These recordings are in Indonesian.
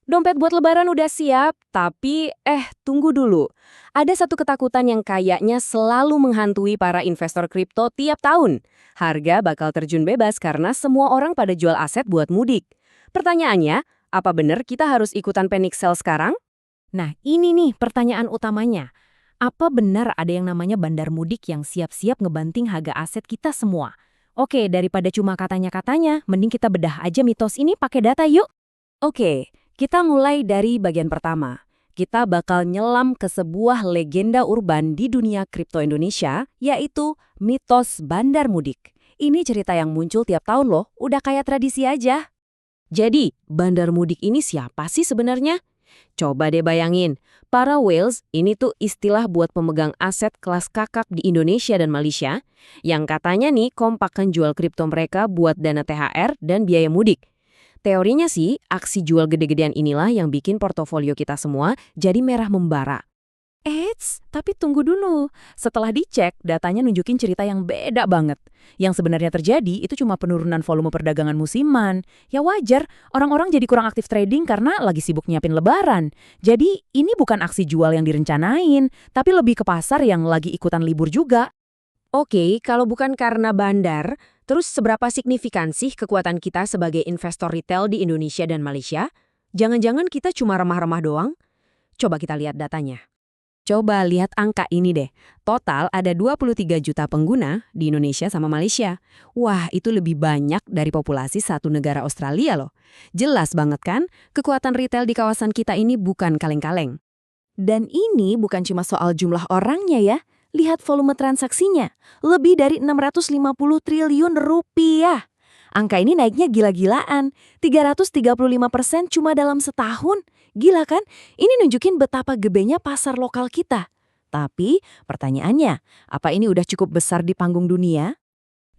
Dompet buat lebaran udah siap, tapi tunggu dulu. Ada satu ketakutan yang kayaknya selalu menghantui para investor kripto tiap tahun. Harga bakal terjun bebas karena semua orang pada jual aset buat mudik. Pertanyaannya, apa benar kita harus ikutan panic sell sekarang? Nah, ini nih pertanyaan utamanya. Apa benar ada yang namanya bandar mudik yang siap-siap ngebanting harga aset kita semua? Oke, daripada cuma katanya-katanya, mending kita bedah aja mitos ini pakai data yuk. Oke, kita mulai dari bagian pertama. Kita bakal nyelam ke sebuah legenda urban di dunia kripto Indonesia, yaitu mitos bandar mudik. Ini cerita yang muncul tiap tahun loh, udah kayak tradisi aja. Jadi, bandar mudik ini siapa sih sebenarnya? Coba deh bayangin, para whales ini tuh istilah buat pemegang aset kelas kakap di Indonesia dan Malaysia, yang katanya nih kompakkan jual kripto mereka buat dana THR dan biaya mudik. Teorinya sih, aksi jual gede-gedean inilah yang bikin portofolio kita semua jadi merah membara. Eits, tapi tunggu dulu. Setelah dicek, datanya nunjukin cerita yang beda banget. Yang sebenarnya terjadi itu cuma penurunan volume perdagangan musiman. Ya wajar, orang-orang jadi kurang aktif trading karena lagi sibuk nyiapin lebaran. Jadi ini bukan aksi jual yang direncanain, tapi lebih ke pasar yang lagi ikutan libur juga. Oke, kalau bukan karena bandar, terus seberapa signifikan sih kekuatan kita sebagai investor retail di Indonesia dan Malaysia? Jangan-jangan kita cuma remah-remah doang? Coba kita lihat datanya. Coba lihat angka ini deh. Total ada 23 juta pengguna di Indonesia sama Malaysia. Wah, itu lebih banyak dari populasi satu negara Australia loh. Jelas banget kan, kekuatan retail di kawasan kita ini bukan kaleng-kaleng. Dan ini bukan cuma soal jumlah orangnya ya. Lihat volume transaksinya. Lebih dari 650 triliun rupiah. Angka ini naiknya gila-gilaan. 335% cuma dalam setahun. Gila kan? Ini nunjukin betapa gebenya pasar lokal kita. Tapi pertanyaannya, apa ini udah cukup besar di panggung dunia?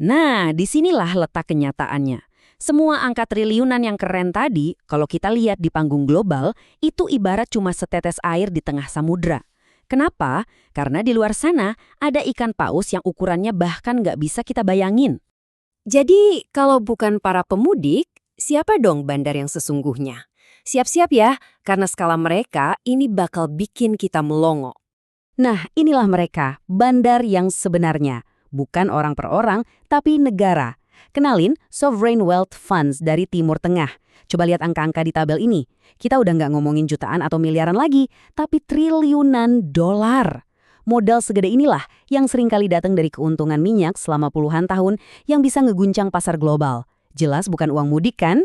Nah, disinilah letak kenyataannya. Semua angka triliunan yang keren tadi, kalau kita lihat di panggung global, itu ibarat cuma setetes air di tengah samudra. Kenapa? Karena di luar sana ada ikan paus yang ukurannya bahkan nggak bisa kita bayangin. Jadi, kalau bukan para pemudik, siapa dong bandar yang sesungguhnya? Siap-siap ya, karena skala mereka ini bakal bikin kita melongo. Nah, inilah mereka, bandar yang sebenarnya. Bukan orang per orang, tapi negara. Kenalin, Sovereign Wealth Funds dari Timur Tengah. Coba lihat angka-angka di tabel ini. Kita udah nggak ngomongin jutaan atau miliaran lagi, tapi triliunan dolar. Modal segede inilah yang seringkali datang dari keuntungan minyak selama puluhan tahun yang bisa ngeguncang pasar global. Jelas bukan uang mudik kan?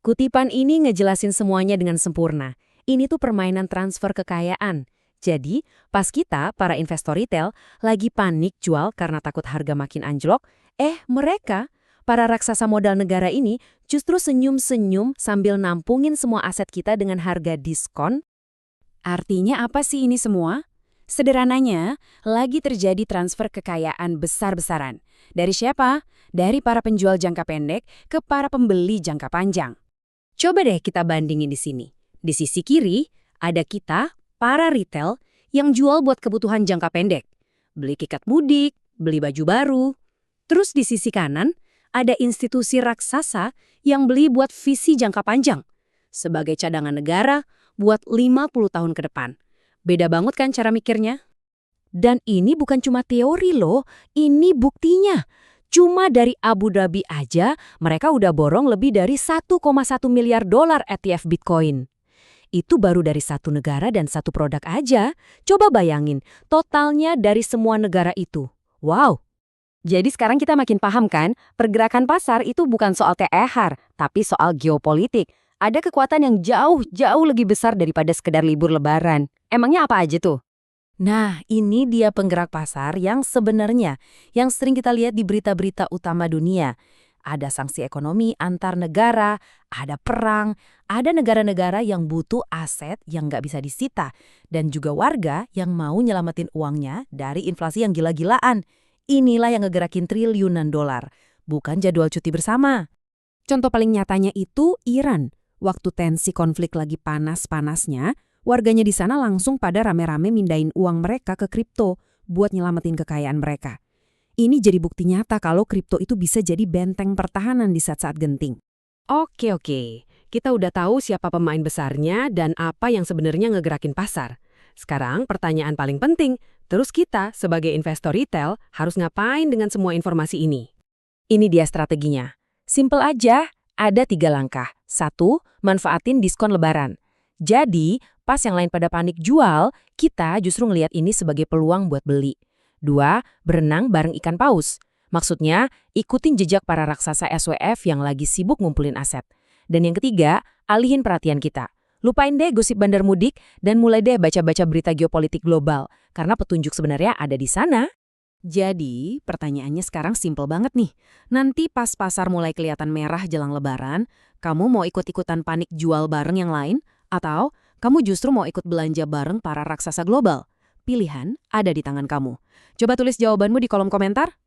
Kutipan ini ngejelasin semuanya dengan sempurna. Ini tuh permainan transfer kekayaan. Jadi, pas kita, para investor retail, lagi panik jual karena takut harga makin anjlok, mereka, para raksasa modal negara ini, justru senyum-senyum sambil nampungin semua aset kita dengan harga diskon. Artinya apa sih ini semua? Sederhananya, lagi terjadi transfer kekayaan besar-besaran. Dari siapa? Dari para penjual jangka pendek ke para pembeli jangka panjang. Coba deh kita bandingin di sini. Di sisi kiri, ada kita, para retail, yang jual buat kebutuhan jangka pendek. Beli tiket mudik, beli baju baru. Terus di sisi kanan, ada institusi raksasa yang beli buat visi jangka panjang. Sebagai cadangan negara, buat 50 tahun ke depan. Beda banget kan cara mikirnya? Dan ini bukan cuma teori loh, ini buktinya. Cuma dari Abu Dhabi aja, mereka udah borong lebih dari 1,1 miliar dolar ETF Bitcoin. Itu baru dari satu negara dan satu produk aja. Coba bayangin, totalnya dari semua negara itu. Wow! Jadi sekarang kita makin paham kan, pergerakan pasar itu bukan soal THR, tapi soal geopolitik. Ada kekuatan yang jauh lebih besar daripada sekedar libur lebaran. Emangnya apa aja tuh? Nah, ini dia penggerak pasar yang sebenarnya, yang sering kita lihat di berita-berita utama dunia. Ada sanksi ekonomi antar negara, ada perang, ada negara-negara yang butuh aset yang nggak bisa disita, dan juga warga yang mau nyelamatin uangnya dari inflasi yang gila-gilaan. Inilah yang ngegerakin triliunan dolar, bukan jadwal cuti bersama. Contoh paling nyatanya itu Iran. Waktu tensi konflik lagi panas-panasnya, warganya di sana langsung pada rame-rame mindahin uang mereka ke kripto buat nyelamatin kekayaan mereka. Ini jadi bukti nyata kalau kripto itu bisa jadi benteng pertahanan di saat-saat genting. Oke. kita udah tahu siapa pemain besarnya dan apa yang sebenarnya ngegerakin pasar. Sekarang pertanyaan paling penting, terus kita sebagai investor retail harus ngapain dengan semua informasi ini? Ini dia strateginya. Simple aja, ada 3 langkah. 1, manfaatin diskon lebaran. Jadi, pas yang lain pada panik jual, kita justru ngelihat ini sebagai peluang buat beli. 2, berenang bareng ikan paus. Maksudnya, ikutin jejak para raksasa SWF yang lagi sibuk ngumpulin aset. Dan yang ketiga, alihin perhatian kita. Lupain deh gosip bandar mudik dan mulai deh baca-baca berita geopolitik global, karena petunjuk sebenarnya ada di sana. Jadi, pertanyaannya sekarang simpel banget nih. Nanti pas pasar mulai kelihatan merah jelang lebaran, kamu mau ikut-ikutan panik jual bareng yang lain? Atau kamu justru mau ikut belanja bareng para raksasa global? Pilihan ada di tangan kamu. Coba tulis jawabanmu di kolom komentar.